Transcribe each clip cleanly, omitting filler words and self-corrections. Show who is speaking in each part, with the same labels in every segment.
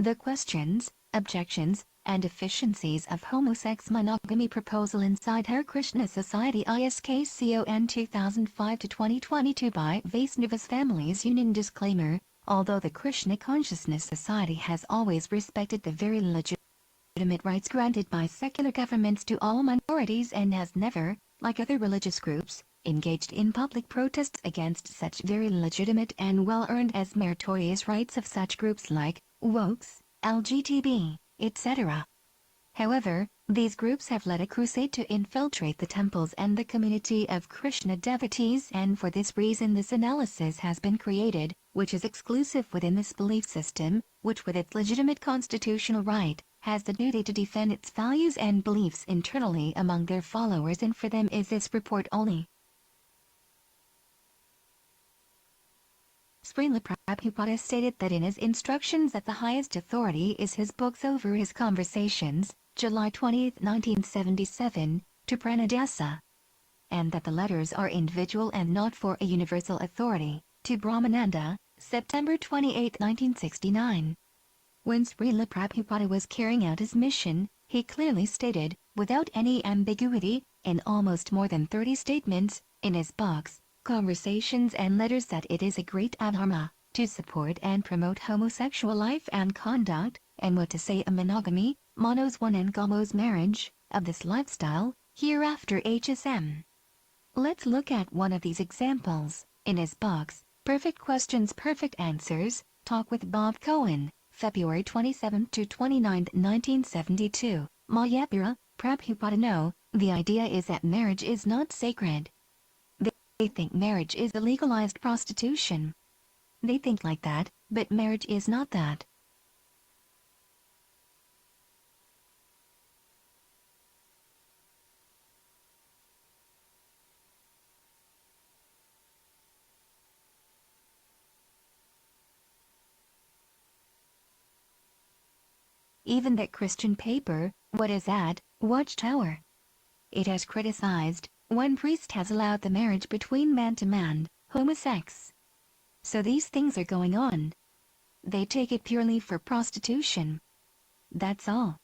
Speaker 1: The questions, objections, and efficiencies of homosex monogamy proposal inside her Krishna Society ISKCON 2005-2022 by Vaisnavas Families Union. Disclaimer: although the Krishna Consciousness Society has always respected the very legitimate rights granted by secular governments to all minorities and has never, like other religious groups, engaged in public protests against such very legitimate and well-earned as meritorious rights of such groups like wokes, LGTB, etc. However, these groups have led a crusade to infiltrate the temples and the community of Krishna devotees, and for this reason this analysis has been created, which is exclusive within this belief system, which with its legitimate constitutional right, has the duty to defend its values and beliefs internally among their followers, and for them is this report only. Srila Prabhupada stated that in his instructions that the highest authority is his books over his conversations, July 20, 1977, to Pranadasa, and that the letters are individual and not for a universal authority, to Brahmananda, September 28, 1969. When Srila Prabhupada was carrying out his mission, he clearly stated, without any ambiguity, in almost more than 30 statements, in his books, conversations and letters, that it is a great adharma to support and promote homosexual life and conduct, and what to say a monogamy, monos one and gamos marriage, of this lifestyle, hereafter HSM. Let's look at one of these examples. In his books, Perfect Questions Perfect Answers, Talk with Bob Cohen, February 27-29, 1972, Mayapura, Prabhupada. No, the idea is that marriage is not sacred. They think marriage is a legalized prostitution. They think like that, but marriage is not that. Even that Christian paper, what is that, Watchtower? It has criticized, one priest has allowed the marriage between man to man, homosex. So these things are going on. They take it purely for prostitution. That's all.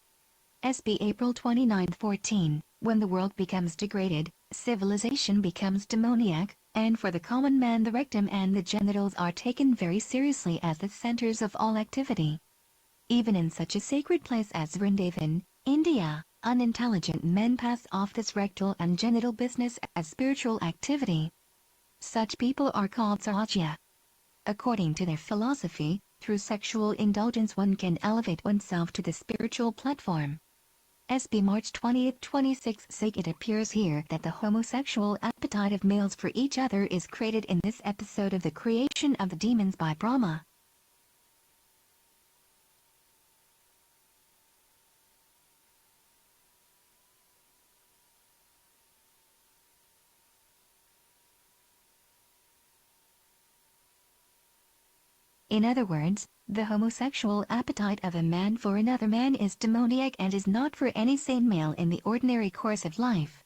Speaker 1: SB April 29, 14, when the world becomes degraded, civilization becomes demoniac, and for the common man the rectum and the genitals are taken very seriously as the centers of all activity. Even in such a sacred place as Vrindavan, India, unintelligent men pass off this rectal and genital business as spiritual activity. Such people are called Sahajya. According to their philosophy, through sexual indulgence one can elevate oneself to the spiritual platform. SB March 20, 26. It appears here that the homosexual appetite of males for each other is created in this episode of the creation of the demons by Brahma. In other words, the homosexual appetite of a man for another man is demoniac and is not for any sane male in the ordinary course of life.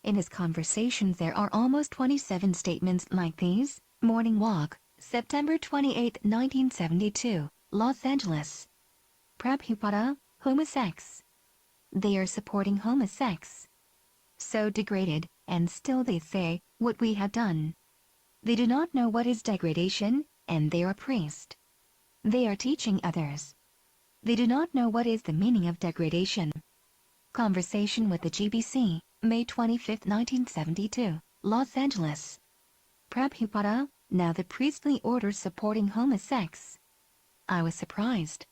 Speaker 1: In his conversations there are almost 27 statements like these. Morning Walk, September 28, 1972, Los Angeles. Prabhupada, homosex. They are supporting homosex. So degraded, and still they say, what we have done. They do not know what is degradation, and they are a priest. They are teaching others. They do not know what is the meaning of degradation. Conversation with the GBC, May 25, 1972, Los Angeles. Prabhupada, now the priestly order supporting homosex. I was surprised.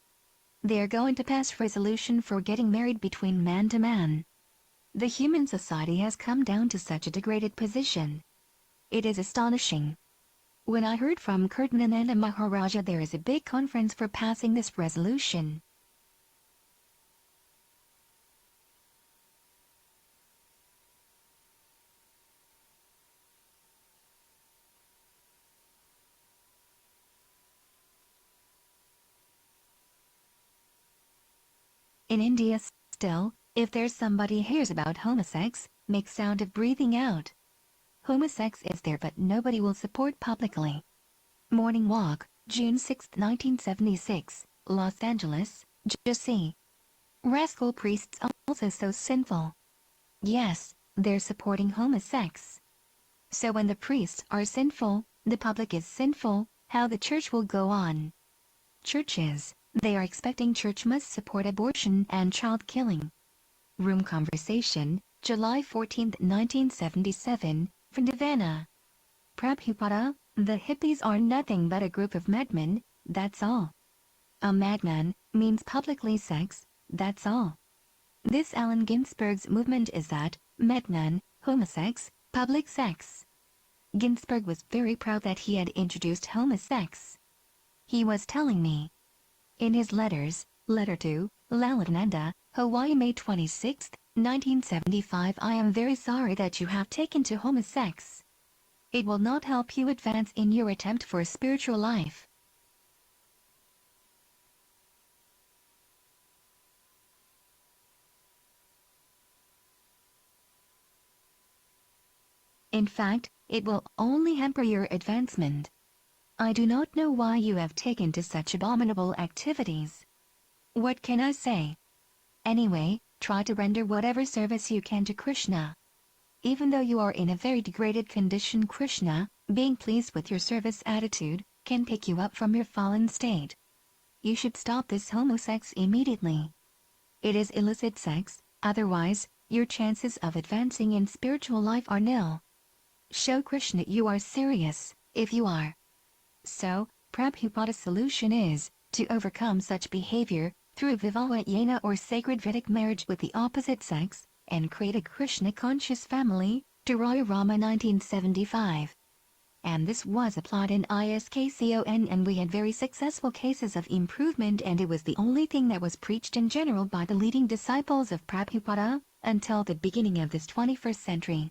Speaker 1: They are going to pass resolution for getting married between man to man. The human society has come down to such a degraded position. It is astonishing. When I heard from Kirtanananda Maharaja there is a big conference for passing this resolution. In India still, if there's somebody hears about homosex, make sound of breathing out. Homosex is there but nobody will support publicly. Morning Walk, June 6, 1976, Los Angeles, just see. Rascal priests also so sinful. Yes, they're supporting homosex. So when the priests are sinful, the public is sinful, how the church will go on? Churches, they are expecting church must support abortion and child killing. Room Conversation, July 14, 1977, from Havana. Prabhupada, the hippies are nothing but a group of madmen, that's all. A madman means publicly sex, that's all. This Allen Ginsberg's movement is that, madman, homosex, public sex. Ginsberg was very proud that he had introduced homosex. He was telling me. In his letters, Letter to Lalavananda, Hawaii, May 26, 1975, I am very sorry that you have taken to homosex. It will not help you advance in your attempt for a spiritual life. In fact, it will only hamper your advancement. I do not know why you have taken to such abominable activities. What can I say? Anyway, try to render whatever service you can to Krishna. Even though you are in a very degraded condition, Krishna, being pleased with your service attitude, can pick you up from your fallen state. You should stop this homosex immediately. It is illicit sex, otherwise, your chances of advancing in spiritual life are nil. Show Krishna you are serious, if you are. So, Prabhupada's solution is, to overcome such behavior, through Vivahayana or sacred Vedic marriage with the opposite sex, and create a Krishna-conscious family, Raya Rama 1975. And this was applied in ISKCON, and we had very successful cases of improvement, and it was the only thing that was preached in general by the leading disciples of Prabhupada, until the beginning of this 21st century.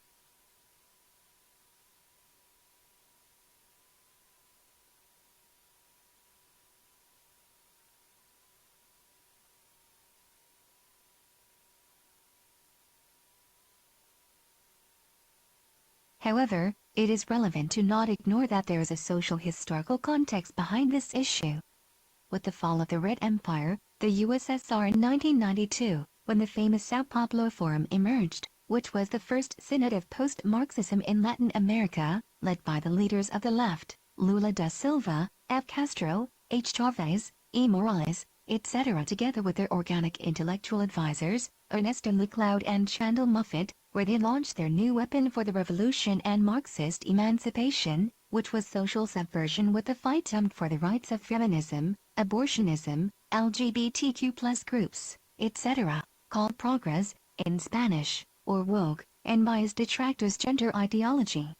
Speaker 1: However, it is relevant to not ignore that there is a social historical context behind this issue. With the fall of the Red Empire, the USSR in 1992, when the famous Sao Paulo Forum emerged, which was the first synod of post-Marxism in Latin America, led by the leaders of the left, Lula da Silva, F. Castro, H. Chavez, E. Morales, etc., together with their organic intellectual advisors, Ernesto Lacloud and Chandel Moffat, where they launched their new weapon for the revolution and Marxist emancipation, which was social subversion with the fight for the rights of feminism, abortionism, LGBTQ+ groups, etc., called progress, in Spanish, or woke, and by his detractors gender ideology.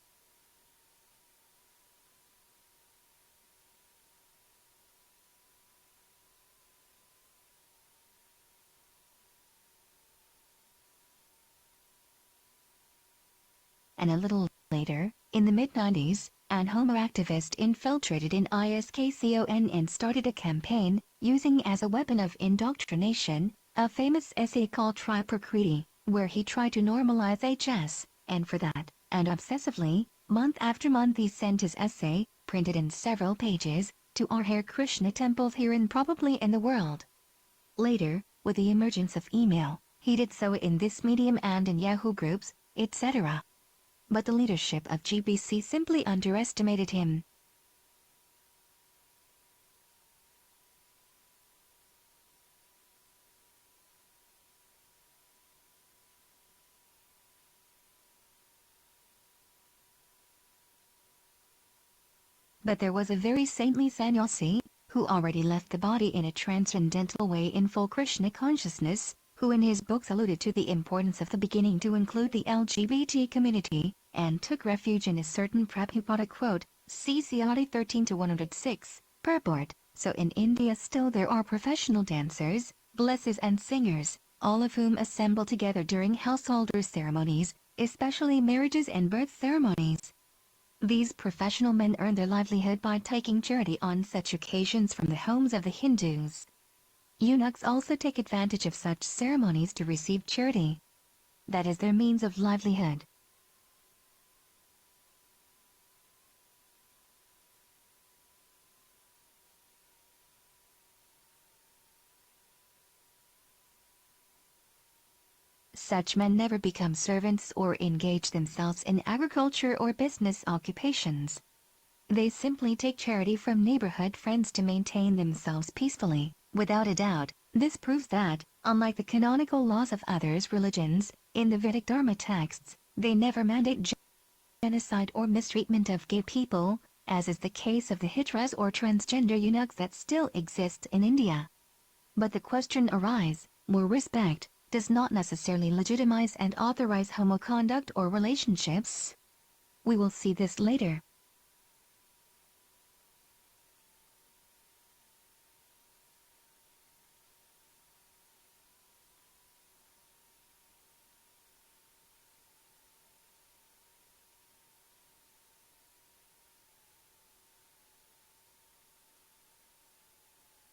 Speaker 1: And a little later, in the mid-90s, an homo activist infiltrated in ISKCON and started a campaign, using as a weapon of indoctrination, a famous essay called Triprakriti, where he tried to normalize HS, and for that, and obsessively, month after month he sent his essay, printed in several pages, to our Hare Krishna temples here and probably in the world. Later, with the emergence of email, he did so in this medium and in Yahoo groups, etc. But the leadership of GBC simply underestimated him. But there was a very saintly sannyasi, who already left the body in a transcendental way in full Krishna consciousness, who in his books alluded to the importance of the beginning to include the LGBT community, and took refuge in a certain Prabhupada quote, CCRD 13-106, purport. So in India still there are professional dancers, blessers and singers, all of whom assemble together during householder ceremonies, especially marriages and birth ceremonies. These professional men earn their livelihood by taking charity on such occasions from the homes of the Hindus. Eunuchs also take advantage of such ceremonies to receive charity. That is their means of livelihood. Such men never become servants or engage themselves in agriculture or business occupations. They simply take charity from neighborhood friends to maintain themselves peacefully. Without a doubt, this proves that, unlike the canonical laws of others religions, in the Vedic Dharma texts, they never mandate genocide or mistreatment of gay people, as is the case of the Hitras or transgender eunuchs that still exists in India. But the question arises, more respect does not necessarily legitimize and authorize homo conduct or relationships. We will see this later.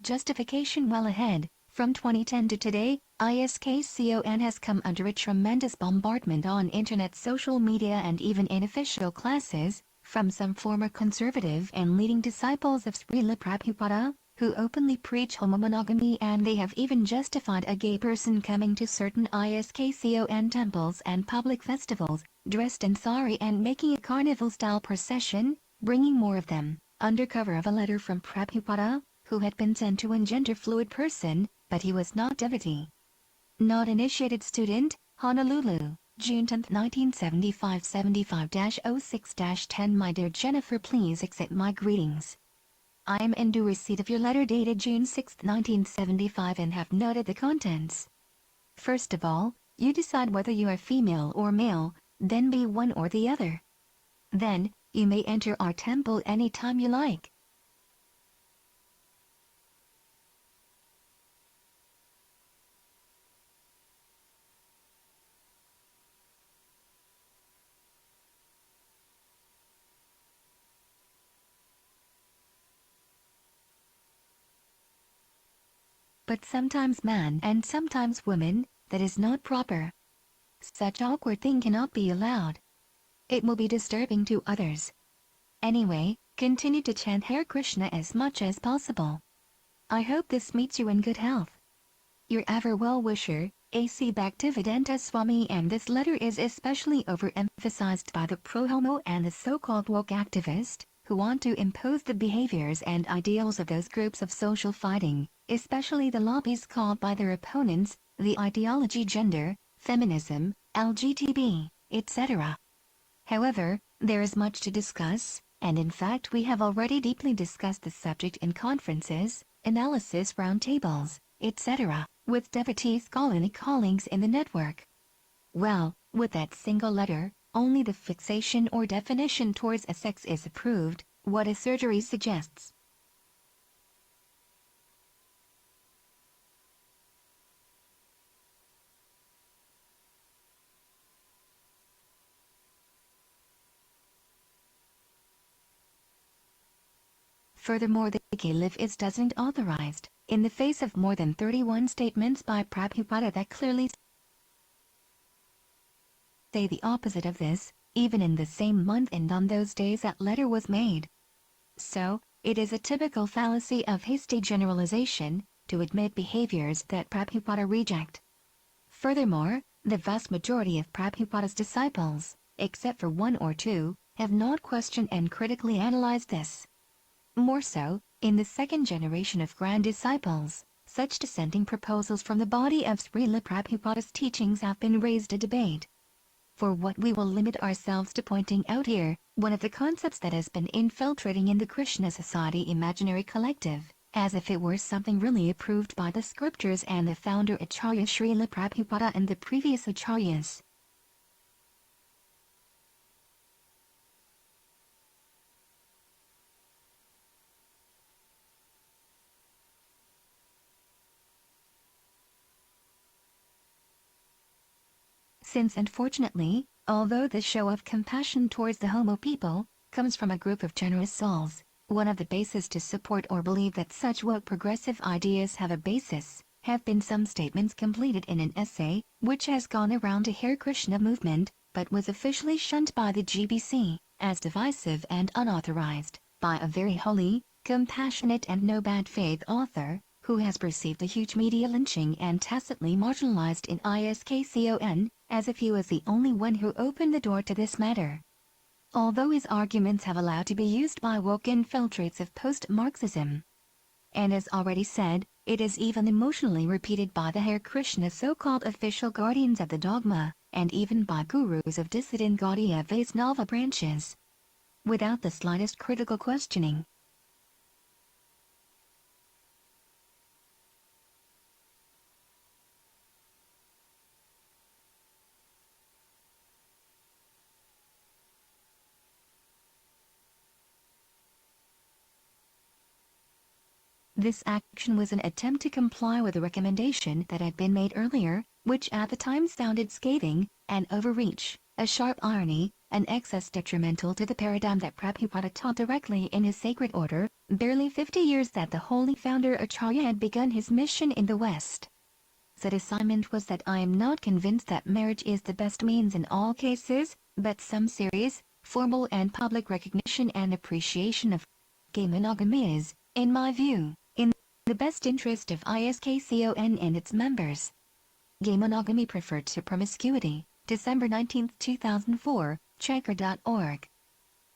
Speaker 1: Justification well ahead. From 2010 to today, ISKCON has come under a tremendous bombardment on internet, social media and even in official classes, from some former conservative and leading disciples of Srila Prabhupada, who openly preach homomonogamy, and they have even justified a gay person coming to certain ISKCON temples and public festivals, dressed in sari and making a carnival-style procession, bringing more of them, under cover of a letter from Prabhupada, who had been sent to a gender-fluid person, but he was not devotee. Not initiated student, Honolulu, June 10, 1975 75-06-10. My dear Jennifer, please accept my greetings. I am in due receipt of your letter dated June 6, 1975 and have noted the contents. First of all, you decide whether you are female or male, then be one or the other. Then, you may enter our temple any time you like. But sometimes man and sometimes woman, that is not proper. Such awkward thing cannot be allowed. It will be disturbing to others. Anyway, continue to chant Hare Krishna as much as possible. I hope this meets you in good health. Your ever well-wisher, A.C. Bhaktivedanta Swami. And this letter is especially overemphasized by the pro-homo and the so-called woke activist, who want to impose the behaviors and ideals of those groups of social fighting, especially the lobbies called by their opponents, the ideology gender, feminism, LGTB, etc. However, there is much to discuss, and in fact we have already deeply discussed the subject in conferences, analysis roundtables, etc., with devotees colleagues in the network. Well, with that single letter, only the fixation or definition towards a sex is approved, what a surgery suggests. Furthermore, the caliph doesn't authorized, in the face of more than 31 statements by Prabhupada that clearly say the opposite of this, even in the same month and on those days that letter was made. So, it is a typical fallacy of hasty generalization, to admit behaviors that Prabhupada reject. Furthermore, the vast majority of Prabhupada's disciples, except for one or two, have not questioned and critically analyzed this. More so, in the second generation of grand disciples, such dissenting proposals from the body of Srila Prabhupada's teachings have been raised a debate. For what we will limit ourselves to pointing out here, one of the concepts that has been infiltrating in the Krishna Society imaginary collective, as if it were something really approved by the scriptures and the founder Acharya Srila Prabhupada and the previous Acharyas. Since unfortunately, although the show of compassion towards the homo people comes from a group of generous souls, one of the bases to support or believe that such woke progressive ideas have a basis, have been some statements completed in an essay, which has gone around the Hare Krishna movement, but was officially shunned by the GBC, as divisive and unauthorized, by a very holy, compassionate and no bad faith author, who has perceived a huge media lynching and tacitly marginalized in ISKCON, as if he was the only one who opened the door to this matter. Although his arguments have allowed to be used by woke infiltrates of post-Marxism. And as already said, it is even emotionally repeated by the Hare Krishna so-called official guardians of the dogma, and even by gurus of dissident Gaudiya Vaisnava branches, without the slightest critical questioning. This action was an attempt to comply with a recommendation that had been made earlier, which at the time sounded scathing, an overreach, a sharp irony, an excess detrimental to the paradigm that Prabhupada taught directly in his sacred order, barely 50 years that the holy founder Acharya had begun his mission in the West. Said assignment was that I am not convinced that marriage is the best means in all cases, but some serious, formal and public recognition and appreciation of gay monogamy is, in my view, in the best interest of ISKCON and its members. Gay monogamy preferred to promiscuity. December 19, 2004, checker.org.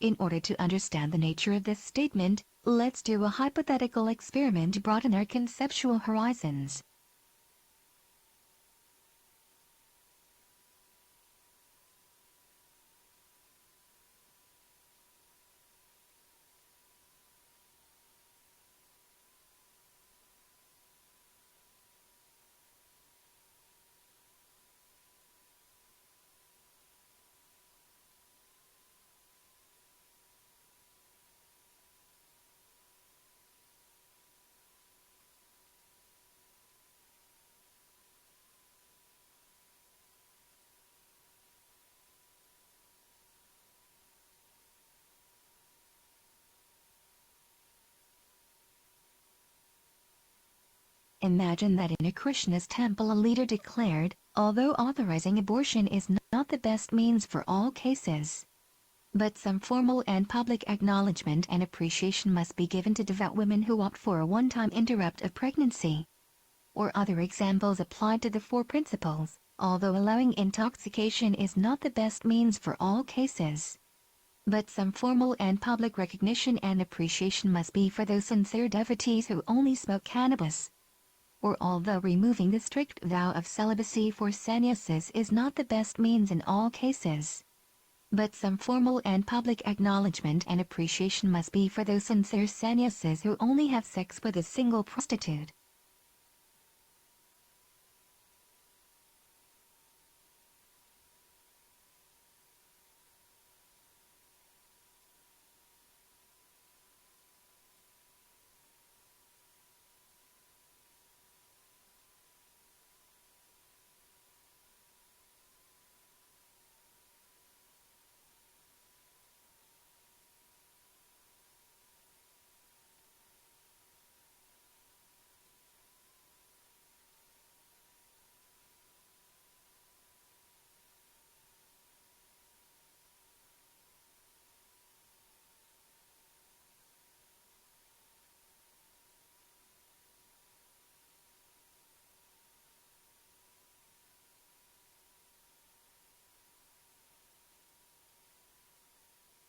Speaker 1: In order to understand the nature of this statement, let's do a hypothetical experiment to broaden our conceptual horizons. Imagine that in a Krishna's temple a leader declared, although authorizing abortion is not the best means for all cases, but some formal and public acknowledgement and appreciation must be given to devout women who opt for a one-time interrupt of pregnancy. Or other examples applied to the four principles, although allowing intoxication is not the best means for all cases, but some formal and public recognition and appreciation must be for those sincere devotees who only smoke cannabis. Or although removing the strict vow of celibacy for sannyasis is not the best means in all cases, but some formal and public acknowledgement and appreciation must be for those sincere sannyasis who only have sex with a single prostitute.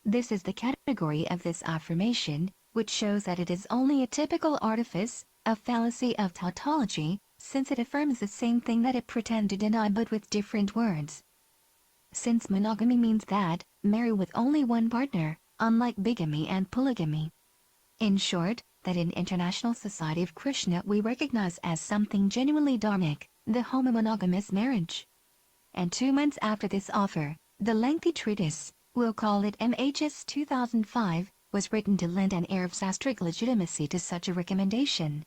Speaker 1: This is the category of this affirmation, which shows that it is only a typical artifice, a fallacy of tautology, since it affirms the same thing that it pretends to deny but with different words. Since monogamy means that, marry with only one partner, unlike bigamy and polygamy. In short, that in International Society of Krishna we recognize as something genuinely dharmic, the homomonogamous marriage. And 2 months after this offer, the lengthy treatise, we'll call it MHS2005, was written to lend an air of sastric legitimacy to such a recommendation.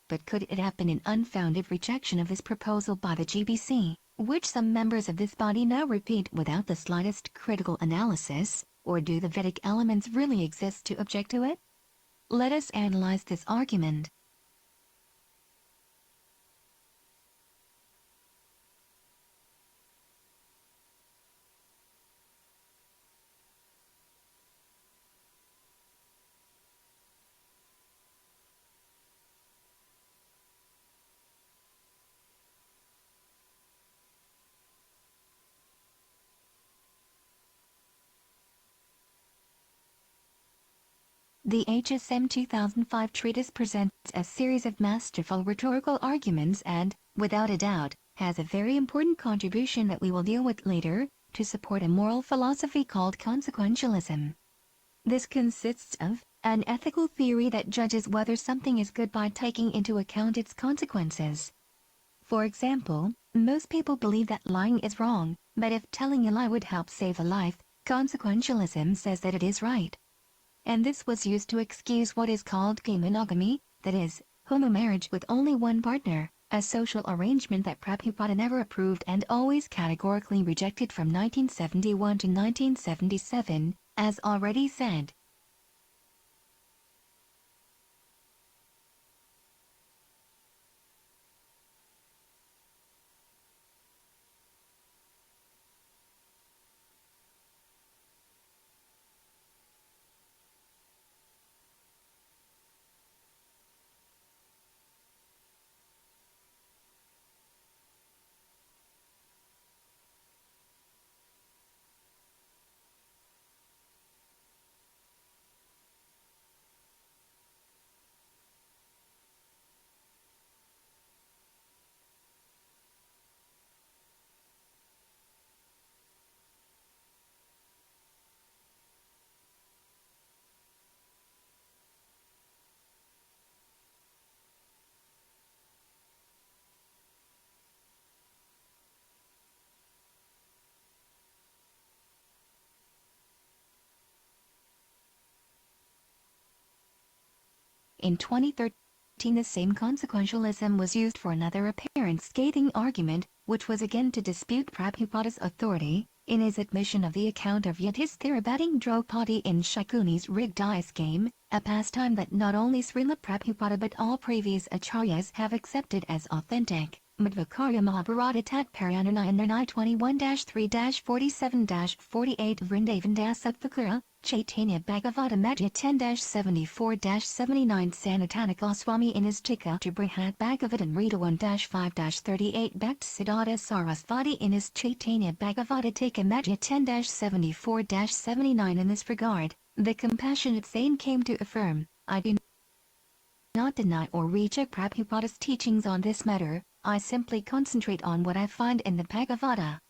Speaker 1: But could it have been an unfounded rejection of this proposal by the GBC, which some members of this body now repeat without the slightest critical analysis, or do the Vedic elements really exist to object to it? Let us analyze this argument. The HSM 2005 treatise presents a series of masterful rhetorical arguments and, without a doubt, has a very important contribution that we will deal with later, to support a moral philosophy called consequentialism. This consists of an ethical theory that judges whether something is good by taking into account its consequences. For example, most people believe that lying is wrong, but if telling a lie would help save a life, consequentialism says that it is right. And this was used to excuse what is called gay monogamy, that is, homomarriage with only one partner, a social arrangement that Prabhupada never approved and always categorically rejected from 1971 to 1977, as already said. In 2013, the same consequentialism was used for another apparent scathing argument, which was again to dispute Prabhupada's authority, in his admission of the account of Yudhisthira batting Draupadi in Shakuni's rigged dice game, a pastime that not only Srila Prabhupada but all previous acharyas have accepted as authentic. Madhvakarya Mahabharata Tat Parayanana Nirnai 21-3-47-48 Vrindavan Dasatthakura, Chaitanya Bhagavata Madhya 10-74-79 Sanatana Goswami in his Tika to Brihat Bhagavatam Rita 1-5-38 Bhaktisiddhanta Sarasvati in his Chaitanya Bhagavata Tika Madhya 10-74-79 In this regard, the compassionate saint came to affirm, I do not deny or reject Prabhupada's teachings on this matter, I simply concentrate on what I find in the Bhagavata.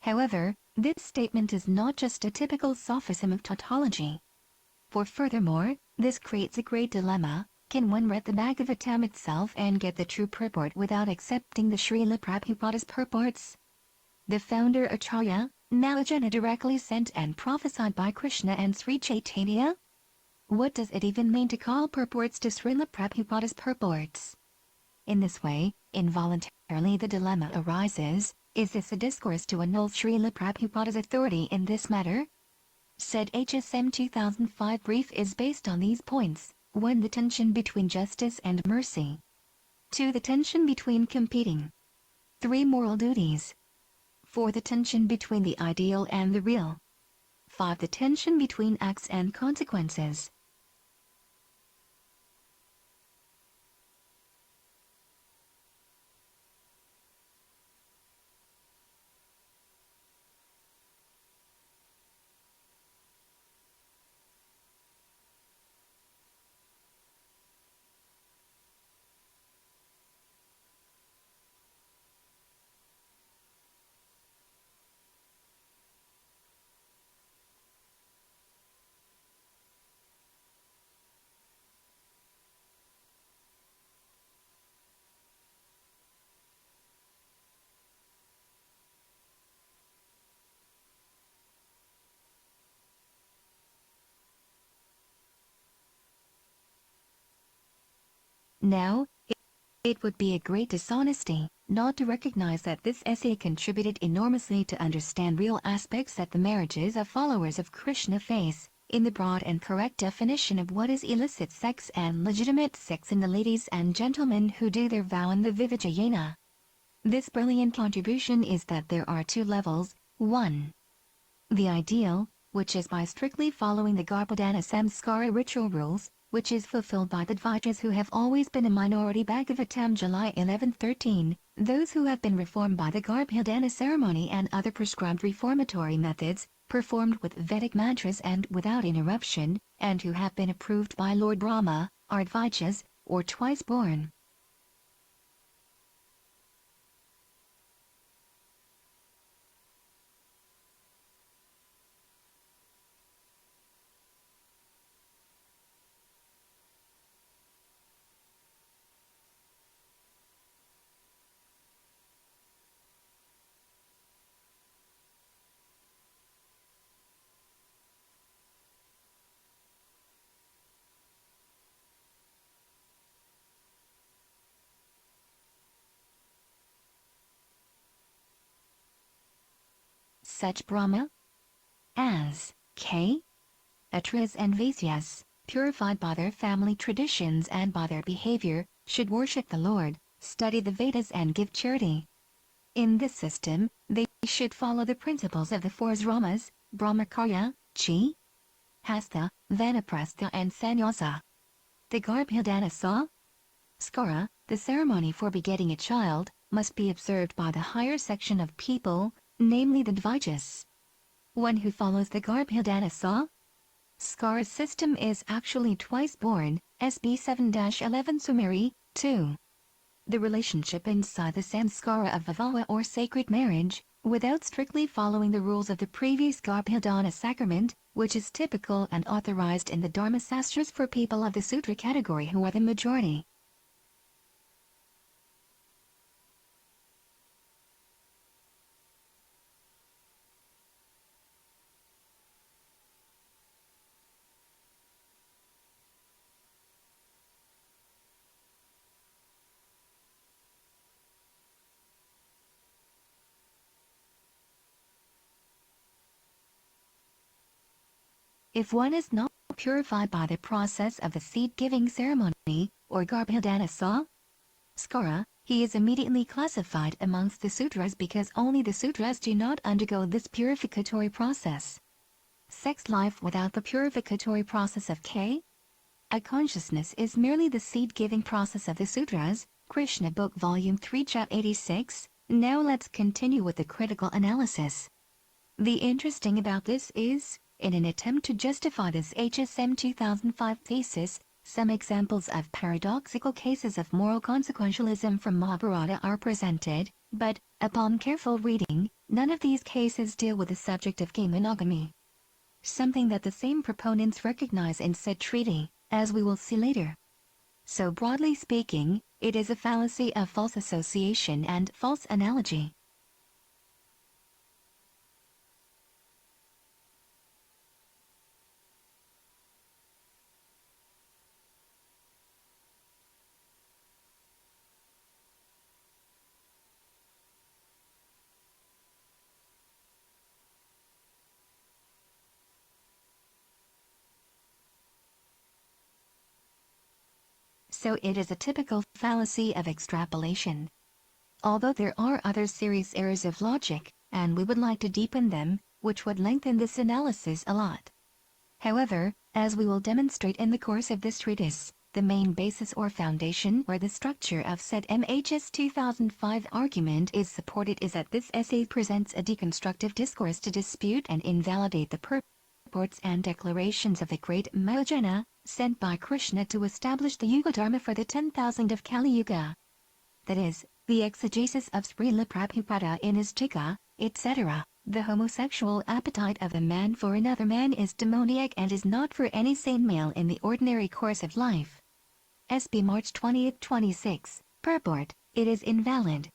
Speaker 1: However, this statement is not just a typical sophism of tautology. For furthermore, this creates a great dilemma. Can one read the Bhagavatam itself and get the true purport without accepting the Srila Prabhupada's purports? The founder Acharya, Malajana directly sent and prophesied by Krishna and Sri Chaitanya? What does it even mean to call purports to Srila Prabhupada's purports? In this way, involuntarily the dilemma arises, is this a discourse to annul Srila Prabhupada's authority in this matter? Said HSM 2005 brief is based on these points. 1. The tension between justice and mercy. 2. The tension between competing. 3. Moral duties. 4. The tension between the ideal and the real. 5. The tension between acts and consequences. Now, it would be a great dishonesty not to recognize that this essay contributed enormously to understand real aspects that the marriages of followers of Krishna face, in the broad and correct definition of what is illicit sex and legitimate sex in the ladies and gentlemen who do their vow in the Vivajayana. This brilliant contribution is that there are two levels. 1. The ideal, which is by strictly following the Garbhodana Samskara ritual rules, which is fulfilled by the Dvajas who have always been a minority. Bhagavatam July 11-13, those who have been reformed by the Garbhodana ceremony and other prescribed reformatory methods, performed with Vedic mantras and without interruption, and who have been approved by Lord Brahma, are Dvajas, or twice born. Such Brahma as K. Atras and Vaisyas, purified by their family traditions and by their behavior, should worship the Lord, study the Vedas and give charity. In this system, they should follow the principles of the four Ramas, Brahmacharya, Chi, Hasta, Vanaprastha and Sannyasa. The Garbhodana Skara, the ceremony for begetting a child, must be observed by the higher section of people, namely the Dvajas. One who follows the Garbhodana Skara system is actually twice born, SB 7-11 Sumeri, 2. The relationship inside the samskara of Vivava or sacred marriage, without strictly following the rules of the previous Garbhodana sacrament, which is typical and authorized in the Dharma Sastras for people of the Sutra category who are the majority. If one is not purified by the process of the seed-giving ceremony, or Garbhodana Skara, he is immediately classified amongst the sutras because only the sutras do not undergo this purificatory process. Sex life without the purificatory process of a consciousness is merely the seed-giving process of the sutras, Krishna Book Volume 3 Chapter 86. Now let's continue with the critical analysis. The interesting about this is, in an attempt to justify this MHS2005 thesis, some examples of paradoxical cases of moral consequentialism from Mahabharata are presented, but, upon careful reading, none of these cases deal with the subject of gay monogamy. Something that the same proponents recognize in said treaty, as we will see later. So broadly speaking, it is a fallacy of false association and false analogy. So it is a typical fallacy of extrapolation. Although there are other serious errors of logic, and we would like to deepen them, which would lengthen this analysis a lot. However, as we will demonstrate in the course of this treatise, the main basis or foundation where the structure of said MHS2005 argument is supported is that this essay presents a deconstructive discourse to dispute and invalidate the purports and declarations of the great Mahayana, sent by Krishna to establish the Yuga Dharma for the 10,000 of Kali Yuga. That is, the exegesis of Srila Prabhupada in his Tika, etc. The homosexual appetite of a man for another man is demoniac and is not for any sane male in the ordinary course of life. SB March 20, 26. Purport: it is invalid.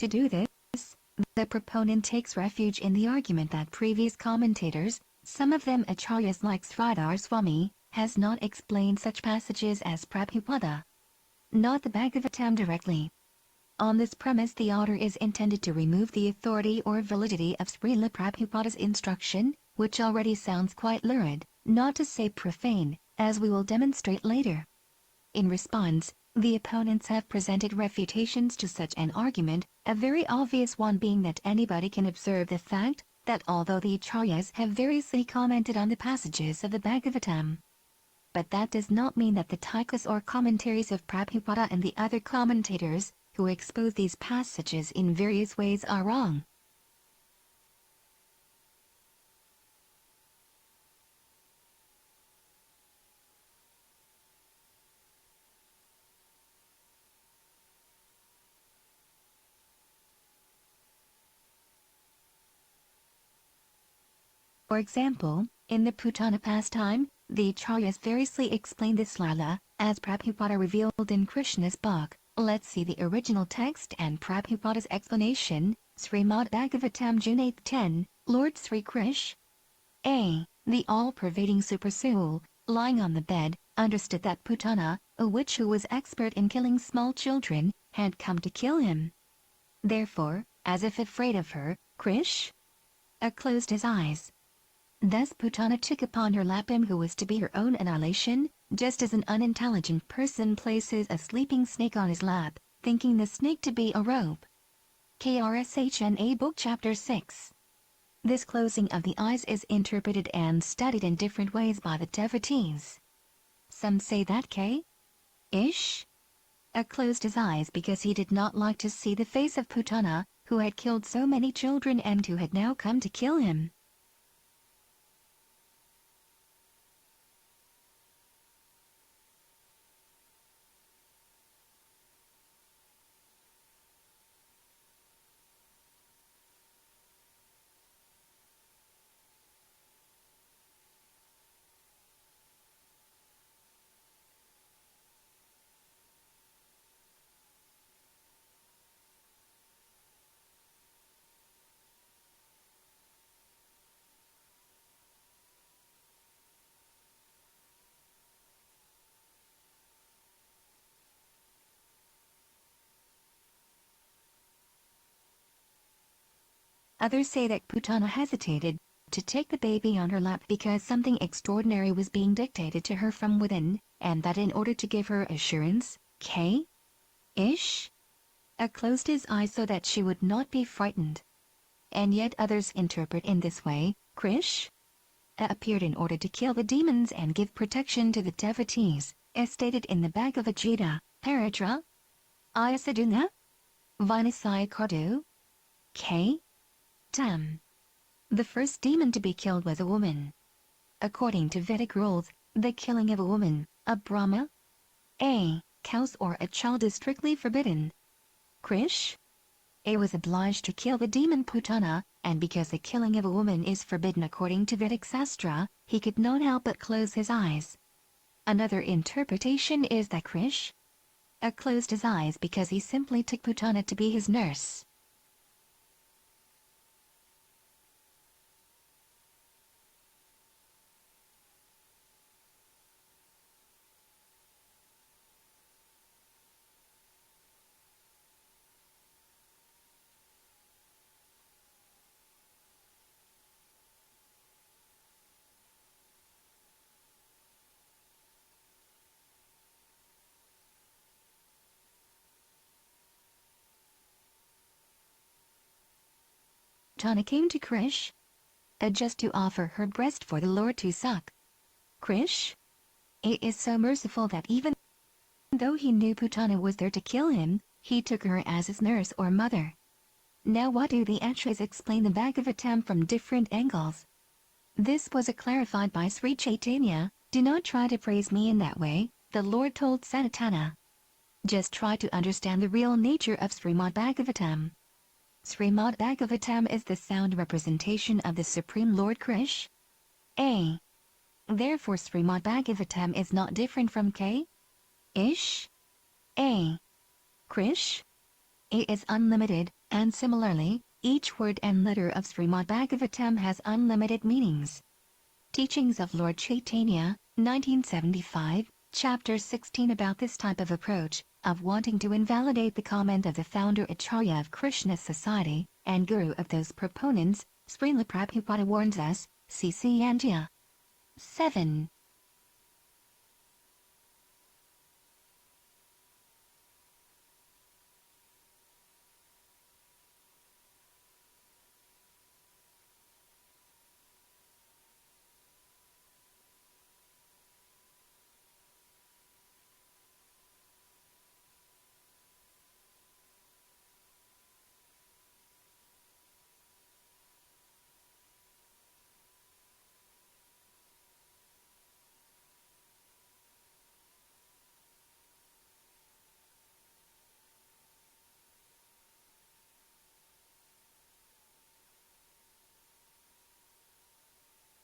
Speaker 1: To do this, the proponent takes refuge in the argument that previous commentators, some of them acharyas like Sridhar Swami, has not explained such passages as Prabhupada, not the Bhagavatam directly. On this premise the author is intended to remove the authority or validity of Srila Prabhupada's instruction, which already sounds quite lurid, not to say profane, as we will demonstrate later. In response, the opponents have presented refutations to such an argument, a very obvious one being that anybody can observe the fact that although the acharyas have variously commented on the passages of the Bhagavatam, but that does not mean that the tikas or commentaries of Prabhupada and the other commentators, who expose these passages in various ways, are wrong. For example, in the Putana pastime, the acharyas variously explain this lila, as Prabhupada revealed in Krishna's book. Let's see the original text and Prabhupada's explanation. Srimad Bhagavatam June 8:10, Lord Sri Krishna, the all-pervading Supersoul, lying on the bed, understood that Putana, a witch who was expert in killing small children, had come to kill him. Therefore, as if afraid of her, Krishna closed his eyes. Thus Putana took upon her lap him who was to be her own annihilation, just as an unintelligent person places a sleeping snake on his lap, thinking the snake to be a rope. KRSHNA Book Chapter 6. This closing of the eyes is interpreted and studied in different ways by the devotees. Some say that K.Ish closed his eyes because he did not like to see the face of Putana, who had killed so many children and who had now come to kill him. Others say that Putana hesitated to take the baby on her lap because something extraordinary was being dictated to her from within, and that in order to give her assurance, K.Ish closed his eyes so that she would not be frightened. And yet others interpret in this way, Krishna appeared in order to kill the demons and give protection to the devotees, as stated in the Bhagavad Gita, Paratra Ayasaduna Vinasaya Kardu K. Tam. The first demon to be killed was a woman. According to Vedic rules, the killing of a woman, a Brahma, a cows or a child is strictly forbidden. Krishna was obliged to kill the demon Putana, and because the killing of a woman is forbidden according to Vedic Sastra, he could not help but close his eyes. Another interpretation is that Krishna closed his eyes because he simply took Putana to be his nurse. Putana came to Krishna just to offer her breast for the Lord to suck. Krishna is so merciful that even though he knew Putana was there to kill him, he took her as his nurse or mother. Now why do the acharyas explain the Bhagavatam from different angles? This was clarified by Sri Chaitanya. Do not try to praise me in that way, the Lord told Sanatana. Just try to understand the real nature of Srimad Bhagavatam. Srimad Bhagavatam is the sound representation of the Supreme Lord Krishna. Therefore Srimad Bhagavatam is not different from K.Ish. Krishna A is unlimited, and similarly, each word and letter of Srimad Bhagavatam has unlimited meanings. Teachings of Lord Chaitanya, 1975, Chapter 16 about this type of approach, of wanting to invalidate the comment of the founder Acharya of Krishna Society, and guru of those proponents, Srila Prabhupada warns us, C.C. Andya. 7.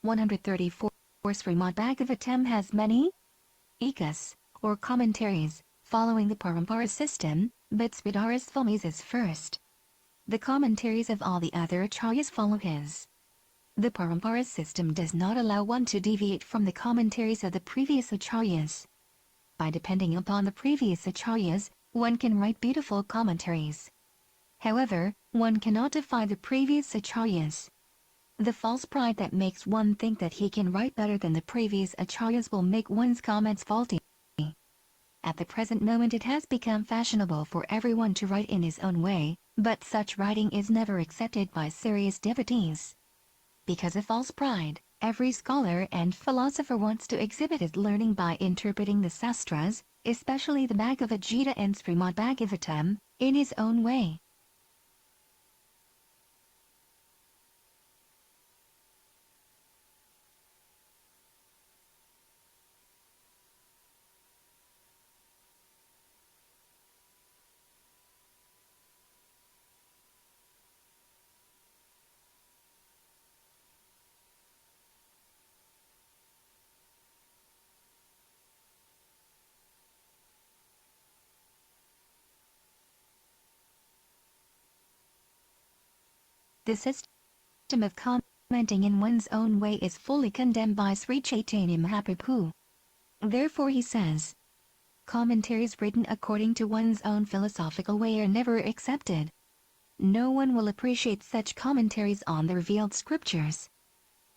Speaker 1: (134) Srimad Bhagavatam has many ekas, or commentaries, following the Parampara system, but Sridhara Swami's is first. The commentaries of all the other acharyas follow his. The Parampara system does not allow one to deviate from the commentaries of the previous acharyas. By depending upon the previous acharyas, one can write beautiful commentaries. However, one cannot defy the previous acharyas. The false pride that makes one think that he can write better than the previous acharyas will make one's comments faulty. At the present moment it has become fashionable for everyone to write in his own way, but such writing is never accepted by serious devotees. Because of false pride, every scholar and philosopher wants to exhibit his learning by interpreting the sastras, especially the Bhagavad Gita and Srimad Bhagavatam, in his own way. The system of commenting in one's own way is fully condemned by Sri Chaitanya Mahaprabhu. Therefore he says, commentaries written according to one's own philosophical way are never accepted. No one will appreciate such commentaries on the revealed scriptures.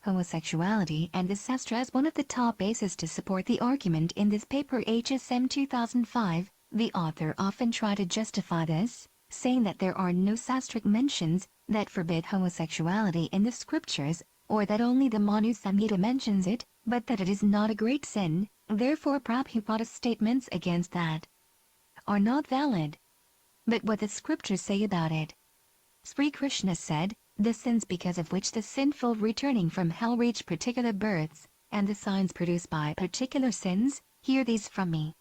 Speaker 1: Homosexuality and the Sastra as one of the top bases to support the argument in this paper HSM2005, the author often try to justify this, saying that there are no sastric mentions that forbid homosexuality in the scriptures, or that only the Manu Samhita mentions it, but that it is not a great sin. Therefore Prabhupada's statements against that are not valid. But what the scriptures say about it? Sri Krishna said, the sins because of which the sinful returning from hell reach particular births, and the signs produced by particular sins, hear these from me.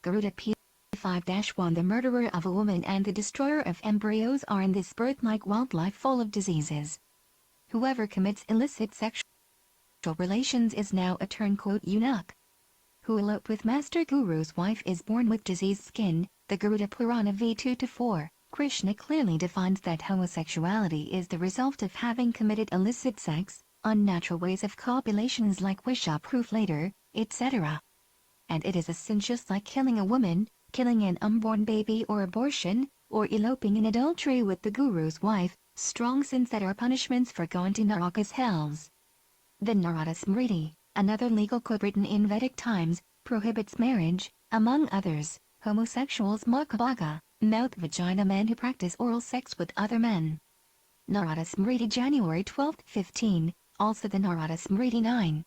Speaker 1: Garuda P5-1 The murderer of a woman and the destroyer of embryos are in this birth like wildlife full of diseases. Whoever commits illicit sexual relations is now a turncoat eunuch. Who eloped with Master Guru's wife is born with diseased skin. The Garuda Purana V2-4, Krishna clearly defines that homosexuality is the result of having committed illicit sex, unnatural ways of copulations like wish-proof later, etc. And it is a sin just like killing a woman, killing an unborn baby or abortion, or eloping in adultery with the Guru's wife, strong sins that are punishments for going to Naraka's hells. The Narada Smriti, another legal code written in Vedic times, prohibits marriage, among others, homosexuals Makabhaga, mouth-vagina men who practice oral sex with other men. Narada Smriti January 12, 15, also the Narada Smriti 9.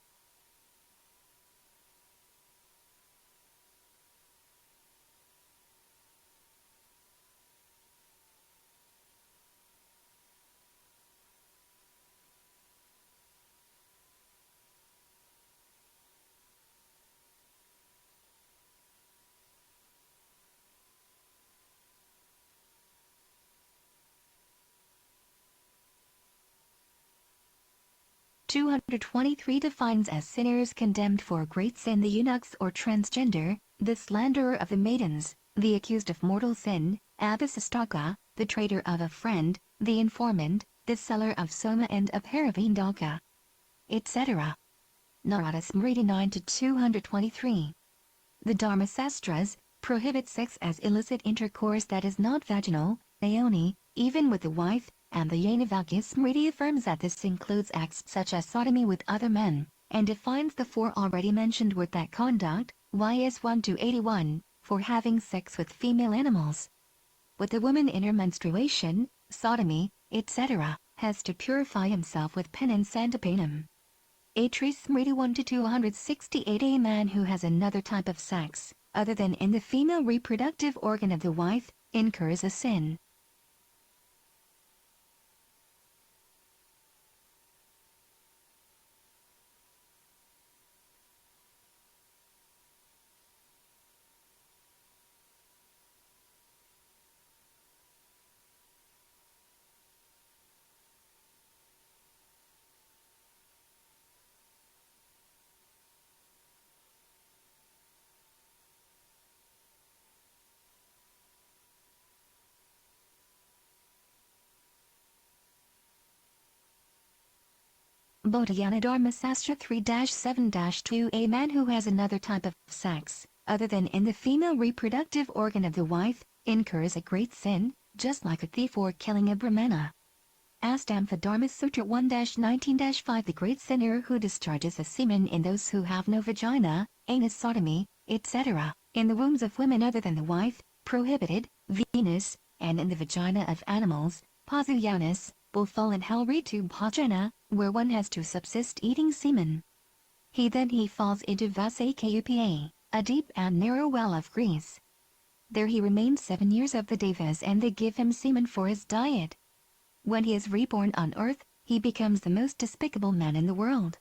Speaker 1: 223 defines as sinners condemned for great sin the eunuchs or transgender, the slanderer of the maidens, the accused of mortal sin, Abhisastaka, the traitor of a friend, the informant, the seller of soma and of Haravindaka, etc. Narada Smriti 9-223. The Dharmasastras prohibit sex as illicit intercourse that is not vaginal, ayoni, even with the wife, and the Yanavalkya Smriti affirms that this includes acts such as sodomy with other men, and defines the four already mentioned with that conduct, Ys 1-81, for having sex with female animals. With the woman in her menstruation, sodomy, etc., has to purify himself with penance and apanam. Atri Smriti 1-268. A man who has another type of sex, other than in the female reproductive organ of the wife, incurs a sin. Bodhayana Dharma Sastra 3-7-2. A man who has another type of sex, other than in the female reproductive organ of the wife, incurs a great sin, just like a thief or killing a Brahmana. Astamtha Dharma Sutra 1-19-5. The great sinner who discharges the semen in those who have no vagina, anus, sodomy, etc., in the wombs of women other than the wife, prohibited, Venus, and in the vagina of animals, Pazuyanus, will fall in hell Ritu Bhajana, where one has to subsist eating semen. He falls into Vasekupa, a deep and narrow well of grease. There he remains 7 years of the devas and they give him semen for his diet. When he is reborn on earth, he becomes the most despicable man in the world.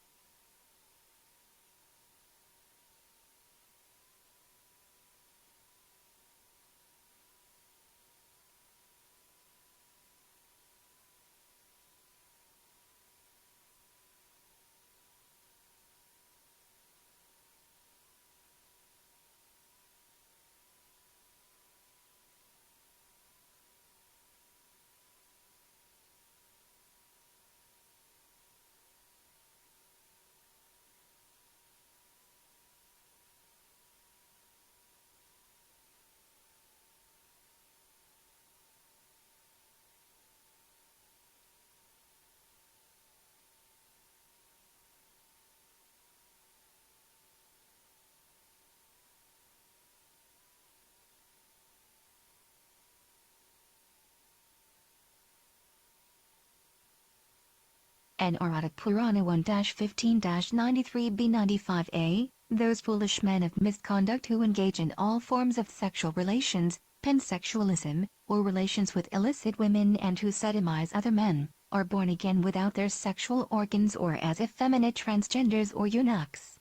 Speaker 1: Narada Purana 1-15-93b95a, those foolish men of misconduct who engage in all forms of sexual relations, pansexualism, or relations with illicit women and who sodomize other men, are born again without their sexual organs or as effeminate transgenders or eunuchs.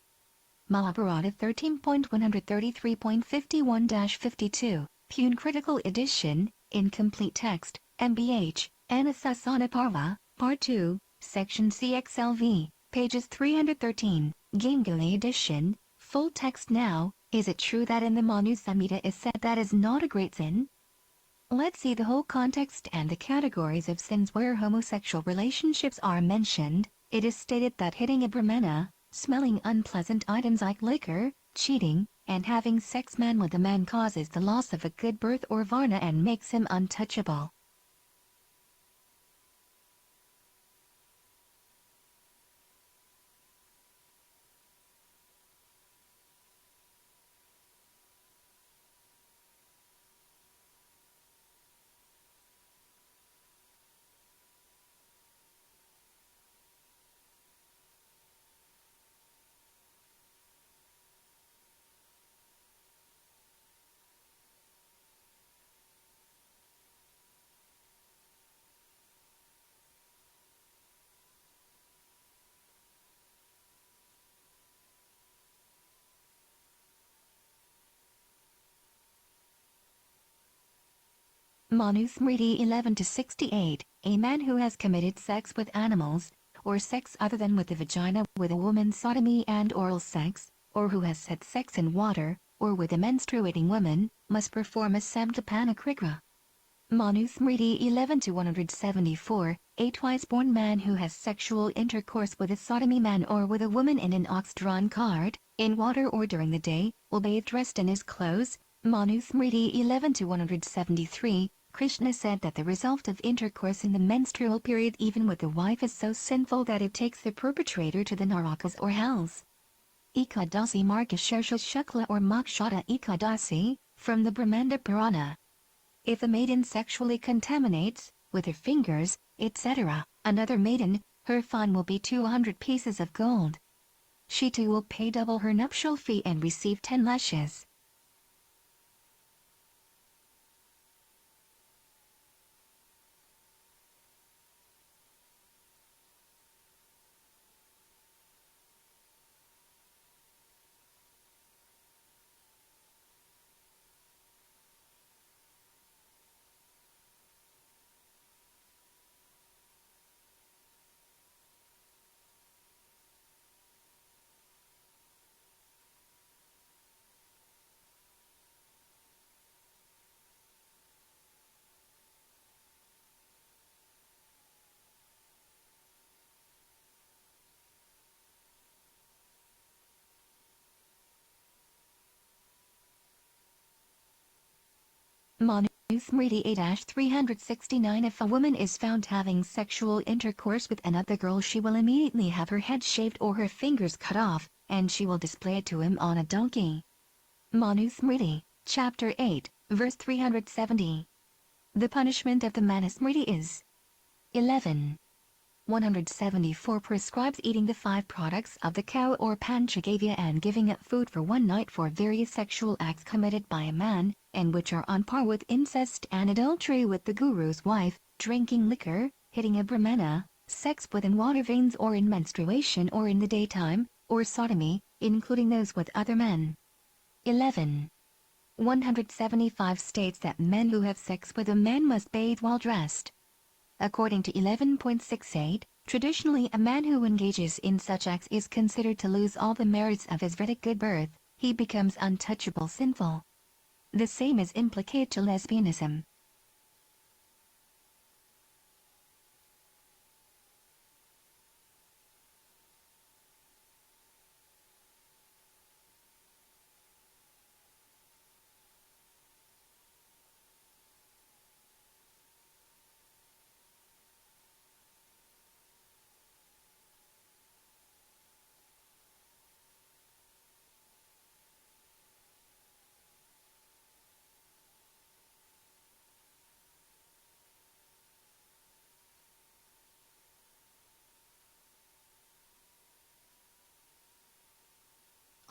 Speaker 1: Mahabharata 13.133.51-52, Pune Critical Edition, Incomplete Text, MBH, Anasasana Parva, Part 2, Section CXLV, pages 313, Ganguly Edition, Full Text Now. Is it true that in the Manu Samhita is said that is not a great sin? Let's see the whole context and the categories of sins where homosexual relationships are mentioned. It is stated that hitting a Brahmana, smelling unpleasant items like liquor, cheating, and having sex man with a man causes the loss of a good birth or varna and makes him untouchable. Manusmriti 11-68, a man who has committed sex with animals, or sex other than with the vagina with a woman sodomy and oral sex, or who has had sex in water, or with a menstruating woman, must perform a samtapanakriga. Manusmriti 11-174, a twice-born man who has sexual intercourse with a sodomy man or with a woman in an ox-drawn cart, in water or during the day, will bathe dressed in his clothes. Manusmriti 11-173, Krishna said that the result of intercourse in the menstrual period even with the wife is so sinful that it takes the perpetrator to the narakas or hells. Ekadasi Margashirsha Shukla or Mokshata Ekadasi, from the Brahmanda Purana. If a maiden sexually contaminates, with her fingers, etc., another maiden, her fine will be 200 pieces of gold. She too will pay double her nuptial fee and receive 10 lashes. Manusmriti 8-369 If a woman is found having sexual intercourse with another girl, she will immediately have her head shaved or her fingers cut off, and she will display it to him on a donkey. Manusmriti, chapter 8, verse 370. The punishment of the Manusmriti is 11. 174 prescribes eating the 5 products of the cow or panchagavya and giving up food for one night for various sexual acts committed by a man, and which are on par with incest and adultery with the guru's wife, drinking liquor, hitting a brahmana, sex within water veins or in menstruation or in the daytime, or sodomy, including those with other men. 11. 175 states that men who have sex with a man must bathe while dressed. According to 11.68, traditionally a man who engages in such acts is considered to lose all the merits of his Vedic good birth, he becomes untouchable sinful. The same is implicated to lesbianism.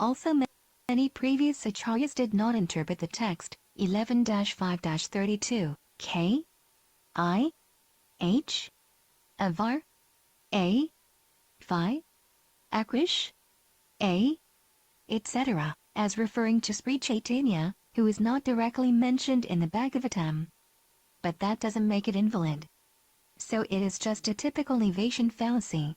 Speaker 1: Also, many previous acharyas did not interpret the text. 11-5-32, K, I, H, Avar, A, Phi, Akrish, A, etc., as referring to Sri Chaitanya, who is not directly mentioned in the Bhagavatam. But that doesn't make it invalid. So it is just a typical evasion fallacy.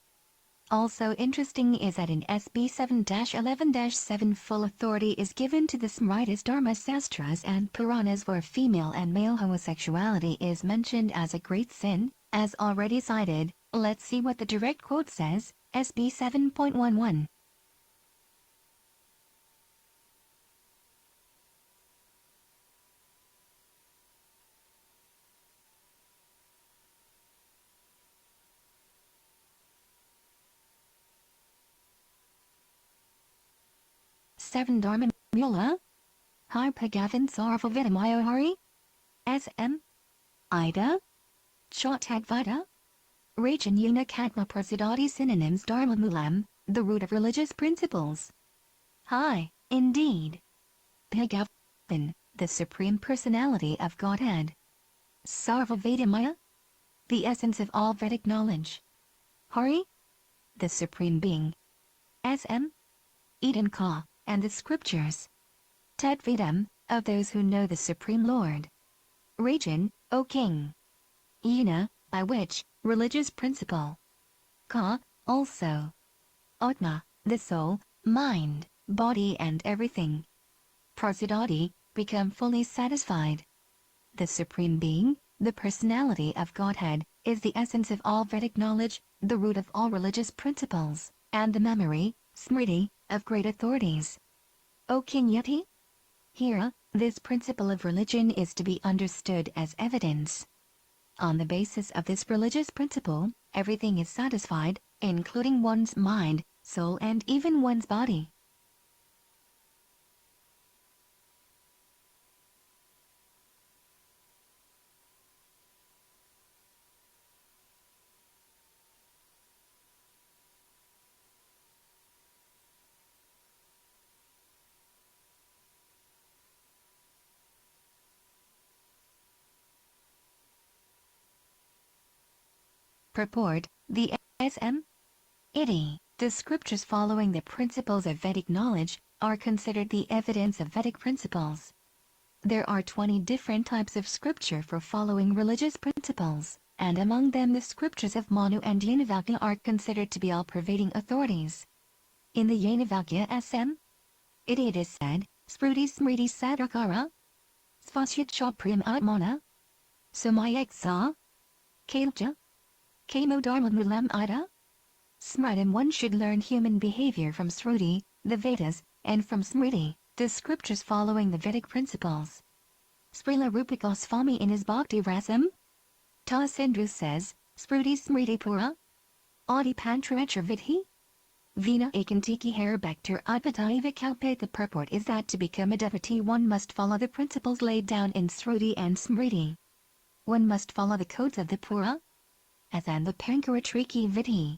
Speaker 1: Also interesting is that in SB 7-11-7 full authority is given to the Smritis Dharma Sastras and Puranas where female and male homosexuality is mentioned as a great sin, as already cited. Let's see what the direct quote says, SB 7.11. Seven Dharma Mula Harpagavan Sarvavidamayohari SM Ida Chatagvada Rajan Unakatma Prasidati synonyms Dharma Mulam, the root of religious principles. Hi, indeed. Bhagavan, the Supreme Personality of Godhead. Sarvavedamaya, the essence of all Vedic knowledge. Hari, the Supreme Being. SM Eden Ka, and the Scriptures. Tadvedam, of those who know the Supreme Lord. Rajan, O King. Una, by which, religious principle. Ka, also. Atma, the soul, mind, body and everything. Prasadati, become fully satisfied. The Supreme Being, the personality of Godhead, is the essence of all Vedic knowledge, the root of all religious principles, and the memory, smriti, of great authorities. O King Yeti? Here, this principle of religion is to be understood as evidence. On the basis of this religious principle, everything is satisfied, including one's mind, soul and even one's body. Purport, the SM. Iti, the scriptures following the principles of Vedic knowledge, are considered the evidence of Vedic principles. There are 20 different types of scripture for following religious principles, and among them the scriptures of Manu and Yajnavalkya are considered to be all-pervading authorities. In the Yajnavalkya SM, it is said, Smriti Smriti Sadakara, Svasyat Prem Atmana, Samayaksa, Kalja, Kamo Dharma Mulam Ida. Smritim, one should learn human behavior from Sruti, the Vedas, and from Smriti, the scriptures following the Vedic principles. Srila Rupa Goswami in his Bhakti Rasam Sindhu says, Smriti Smriti Pura Adi Pantrachar Vidhi Vina Ekantiki Harabhaktar Advatai Vikalpate. The purport is that to become a devotee one must follow the principles laid down in Sruti and Smriti. One must follow the codes of the Pura, as and the Pankaratriki Vidhi.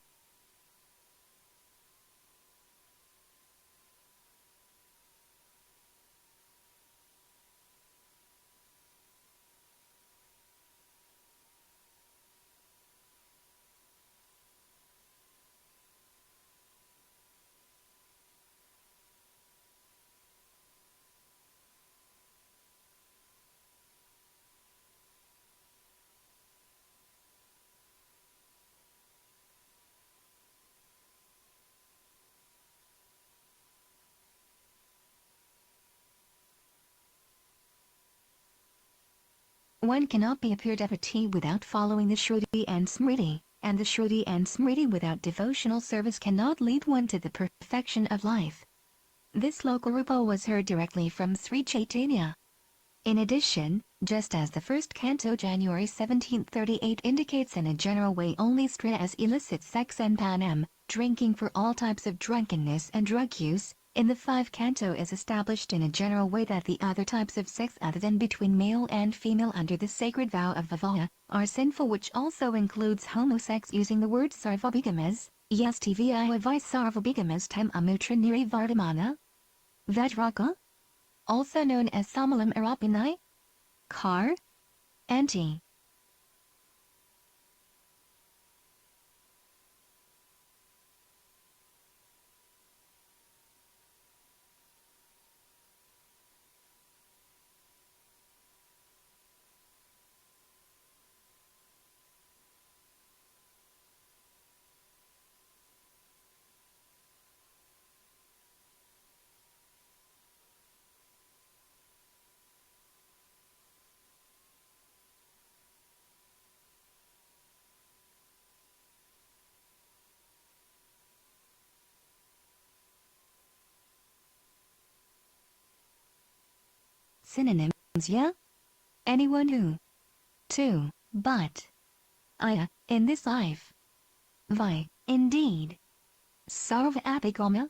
Speaker 1: One cannot be a pure devotee without following the Shruti and Smriti, and the Shruti and Smriti without devotional service cannot lead one to the perfection of life. This Loka Rupa was heard directly from Sri Chaitanya. In addition, just as the first canto January 1738 indicates in a general way only stri as illicit sex and panam, drinking for all types of drunkenness and drug use, in the 5th canto is established in a general way that the other types of sex other than between male and female under the sacred vow of Vivaha, are sinful, which also includes homosex, using the word sarvabigamas, yastvi sarvabigamas tam amutra niri vardamana. Vajraka, also known as Samalam Arapinai, Kar, Anti. Synonyms, yeah? Anyone who. 2. But. Aya, in this life. Vi, indeed. Sarva Abhigama,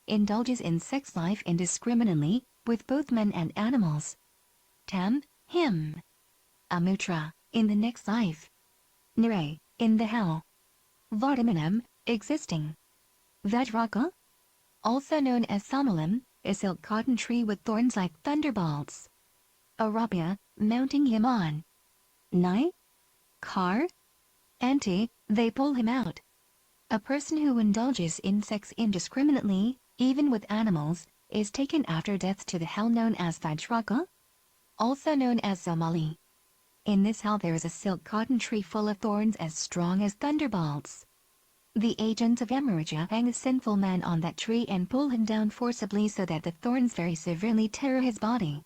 Speaker 1: indulges in sex life indiscriminately, with both men and animals. Tam, him. Amutra, in the next life. Nire, in the hell. Vardamanam, existing. Vajraka, also known as Samalam, a silk cotton tree with thorns like thunderbolts. Arabia, mounting him on. Nai? Kar? Anti, they pull him out. A person who indulges in sex indiscriminately, even with animals, is taken after death to the hell known as Vajraka, also known as Zamali. In this hell there is a silk cotton tree full of thorns as strong as thunderbolts. The agents of Yamaraja hang a sinful man on that tree and pull him down forcibly so that the thorns very severely tear his body.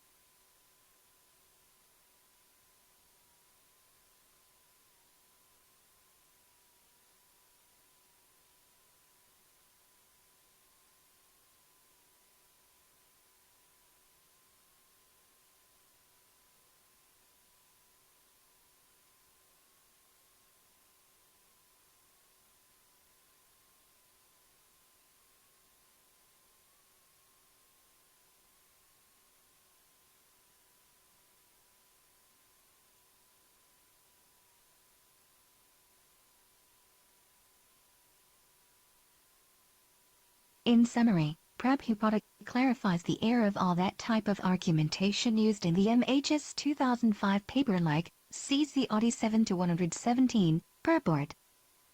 Speaker 1: In summary, Prabhupada clarifies the error of all that type of argumentation used in the MHS 2005 paper like CC Audi 7-117, purport.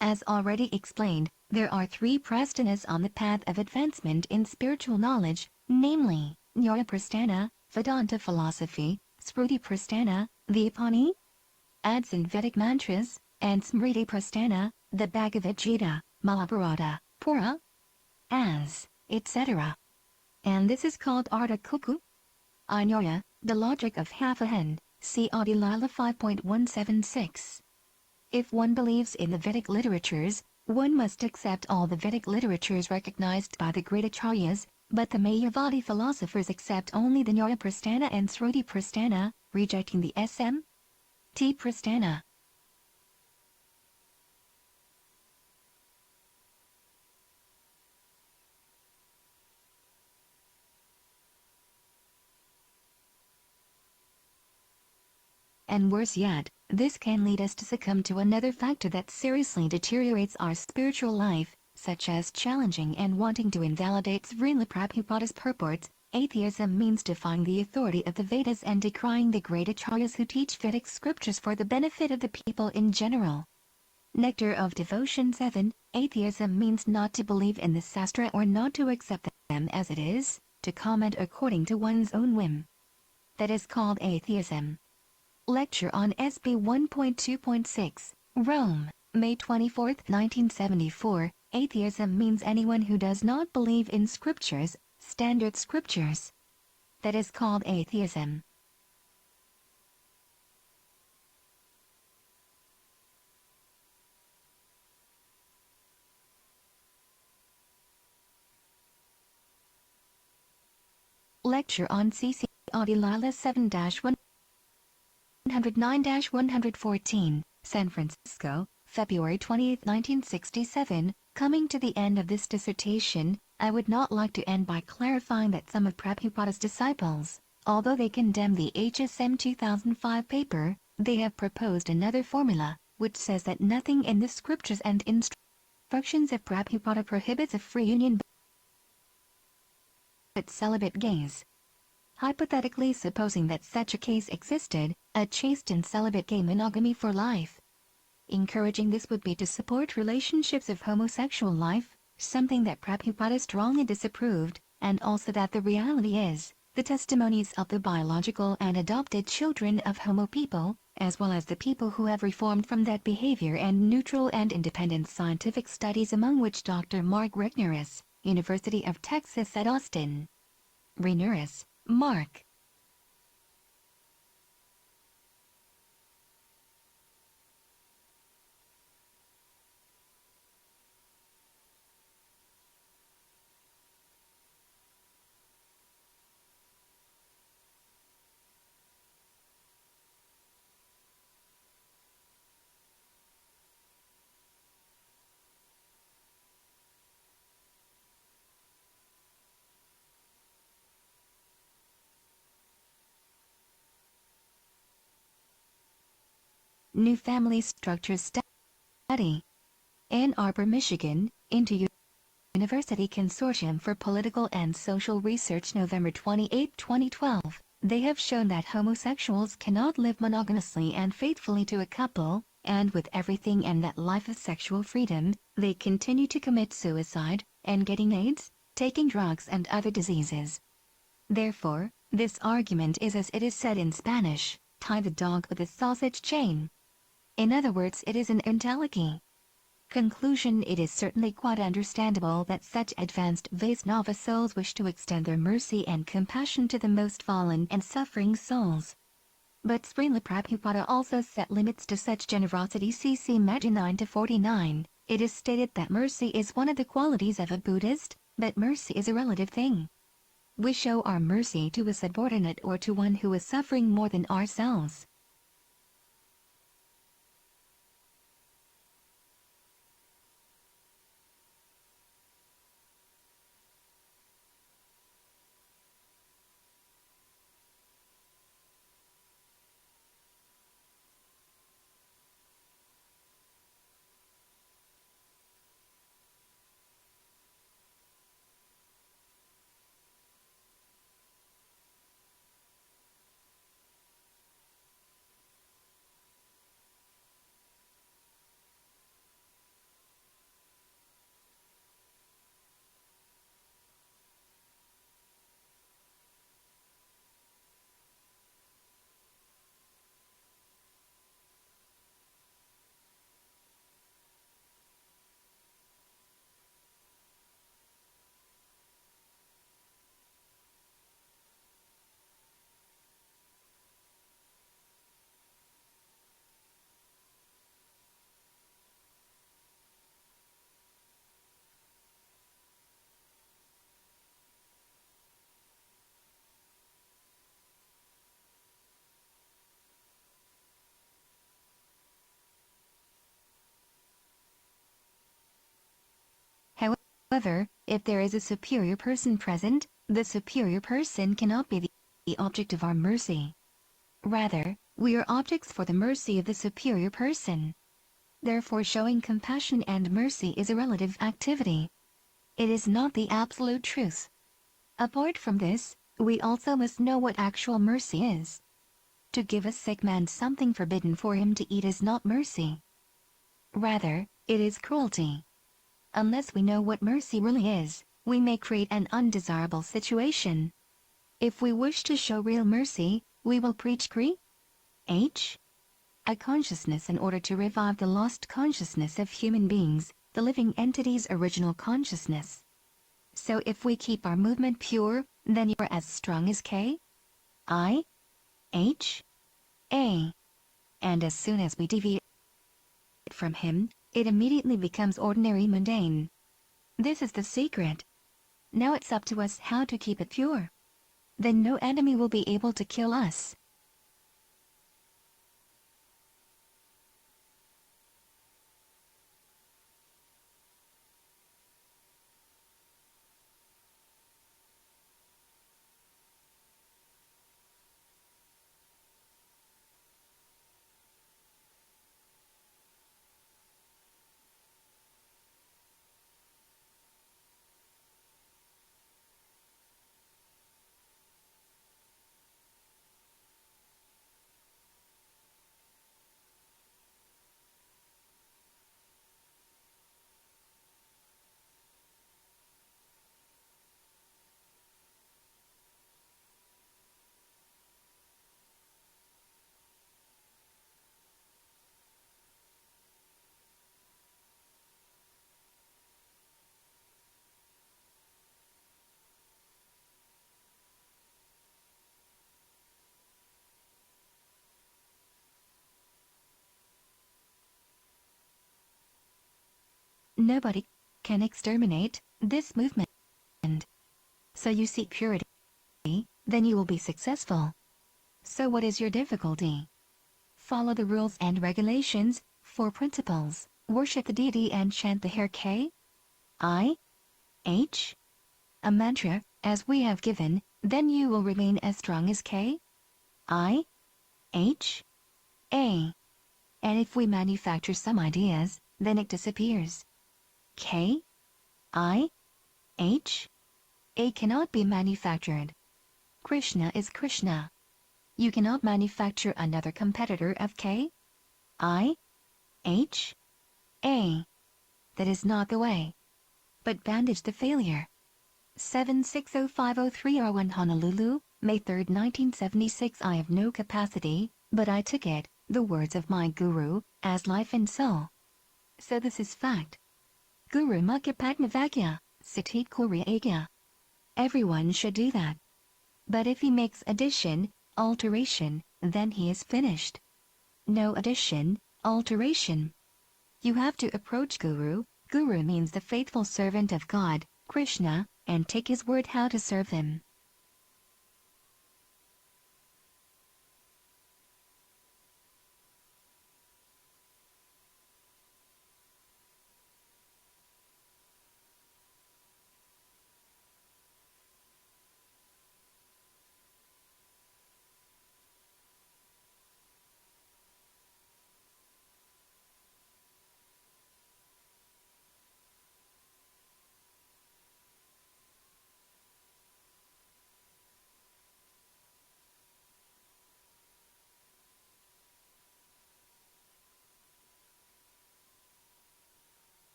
Speaker 1: As already explained, there are three prastanas on the path of advancement in spiritual knowledge, namely, Nyaya Prasthana, Vedanta philosophy, Smriti Prasthana, the Upani, Ads and Vedic mantras, and Smriti Prasthana, the Bhagavad Gita, Mahabharata, Pura, as, etc. And this is called Artha Kuku. Anyaya, the logic of half a hen, see Adi Lila 5.176. If one believes in the Vedic literatures, one must accept all the Vedic literatures recognized by the great acharyas, but the Mayavadi philosophers accept only the Nyaya Prasthana and Smriti Prasthana, rejecting the S.M.T. Prasthana. And worse yet, this can lead us to succumb to another factor that seriously deteriorates our spiritual life, such as challenging and wanting to invalidate Srila Prabhupada's purports. Atheism means defying the authority of the Vedas and decrying the great acharyas who teach Vedic scriptures for the benefit of the people in general. Nectar of Devotion 7, atheism means not to believe in the Sastra or not to accept them as it is, to comment according to one's own whim. That is called atheism. Lecture on SB 1.2.6, Rome, May 24, 1974. Atheism means anyone who does not believe in scriptures, standard scriptures. That is called atheism. Lecture on CC Adi Lila 7-109-114, San Francisco, February 20, 1967. Coming to the end of this dissertation, I would not like to end by clarifying that some of Prabhupada's disciples, although they condemn the HSM 2005 paper, they have proposed another formula, which says that nothing in the scriptures and instructions of Prabhupada prohibits a free union but celibate gays. Hypothetically supposing that such a case existed, a chaste and celibate gay monogamy for life. Encouraging this would be to support relationships of homosexual life, something that Prabhupada strongly disapproved, and also that the reality is, the testimonies of the biological and adopted children of homo people, as well as the people who have reformed from that behavior and neutral and independent scientific studies among which Dr. Mark Regnerus, University of Texas at Austin. Regnerus, Mark. New Family Structures Study. Ann Arbor, Michigan, into University Consortium for Political and Social Research, November 28, 2012. They have shown that homosexuals cannot live monogamously and faithfully to a couple, and with everything and that life of sexual freedom, they continue to commit suicide, and getting AIDS, taking drugs and other diseases. Therefore, this argument is as it is said in Spanish, tie the dog with a sausage chain. In other words, it is an entelechy. Conclusion: it is certainly quite understandable that such advanced Vaisnava souls wish to extend their mercy and compassion to the most fallen and suffering souls. But Srila Prabhupada also set limits to such generosity. CC Metta 9-49. It is stated that mercy is one of the qualities of a Buddhist, but mercy is a relative thing. We show our mercy to a subordinate or to one who is suffering more than ourselves. However, if there is a superior person present, the superior person cannot be the object of our mercy. Rather, we are objects for the mercy of the superior person. Therefore, showing compassion and mercy is a relative activity. It is not the absolute truth. Apart from this, we also must know what actual mercy is. To give a sick man something forbidden for him to eat is not mercy. Rather, it is cruelty. Unless we know what mercy really is, we may create an undesirable situation. If we wish to show real mercy, we will preach a consciousness in order to revive the lost consciousness of human beings, the living entity's original consciousness. So if we keep our movement pure, then you are as strong as A. And as soon as we deviate from him, it immediately becomes ordinary mundane. This is the secret. Now it's up to us how to keep it pure. Then no enemy will be able to kill us. Nobody can exterminate this movement. So you seek purity, then you will be successful. So what is your difficulty? Follow the rules and regulations, 4 principles, worship the deity and chant the Hare a mantra, as we have given, then you will remain as strong as A. And if we manufacture some ideas, then it disappears. A cannot be manufactured. Krishna is Krishna. You cannot manufacture another competitor of A. That is not the way. But bandage the failure. 760503R1 Honolulu, May 3, 1976. I have no capacity, but I took it, the words of my guru, as life and soul. So this is fact. Guru Mukha Padmavagya, Satit Agya. Everyone should do that. But if he makes addition, alteration, then he is finished. No addition, alteration. You have to approach Guru. Guru means the faithful servant of God, Krishna, and take his word how to serve him.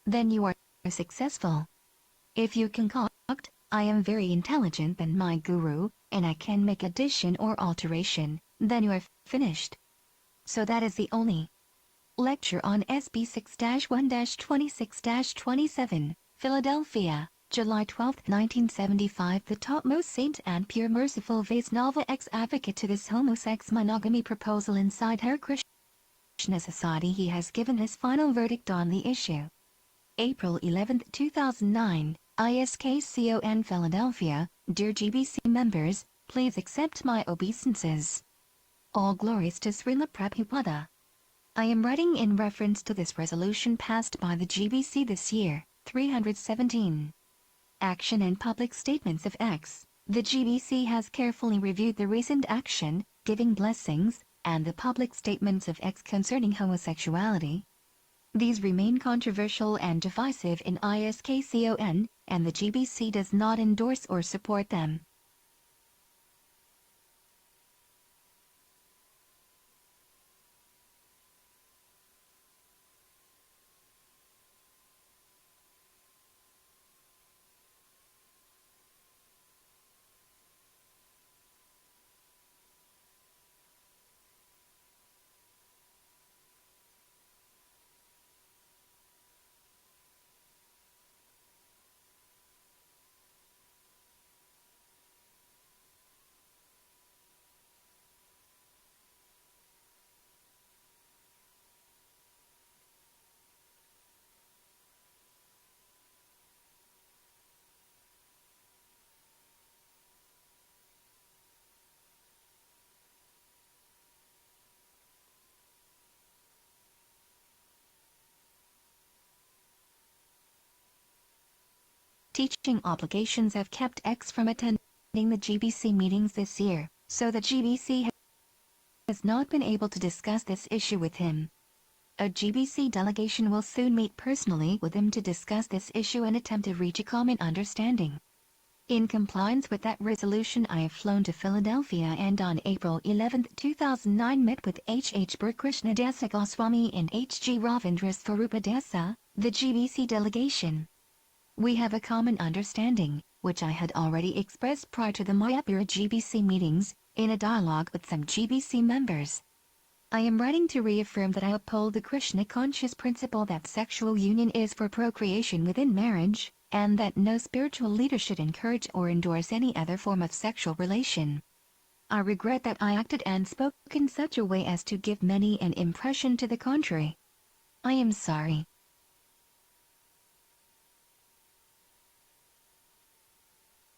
Speaker 1: Then you are successful. If you concoct, I am very intelligent than my Guru, and I can make addition or alteration, then you are finished. So that is the only lecture on SB 6-1-26-27, Philadelphia, July 12, 1975. The topmost saint and pure merciful Vaisnava ex-advocate to this homosex monogamy proposal inside Hare Krishna Society, he has given his final verdict on the issue. April 11, 2009, ISKCON Philadelphia. Dear GBC members, please accept my obeisances. All glories to Srila Prabhupada. I am writing in reference to this resolution passed by the GBC this year, 317. Action and public statements of X. The GBC has carefully reviewed the recent action, giving blessings, and the public statements of X concerning homosexuality. These remain controversial and divisive in ISKCON, and the GBC does not endorse or support them. Teaching obligations have kept X from attending the GBC meetings this year, so the GBC has not been able to discuss this issue with him. A GBC delegation will soon meet personally with him to discuss this issue and attempt to reach a common understanding. In compliance with that resolution, I have flown to Philadelphia and on April 11, 2009 met with H. Krishna Dasa Goswami and H.G. Ravindra Swarupa Dasa, the GBC delegation. We have a common understanding, which I had already expressed prior to the Mayapura GBC meetings, in a dialogue with some GBC members. I am writing to reaffirm that I uphold the Krishna conscious principle that sexual union is for procreation within marriage, and that no spiritual leader should encourage or endorse any other form of sexual relation. I regret that I acted and spoke in such a way as to give many an impression to the contrary. I am sorry.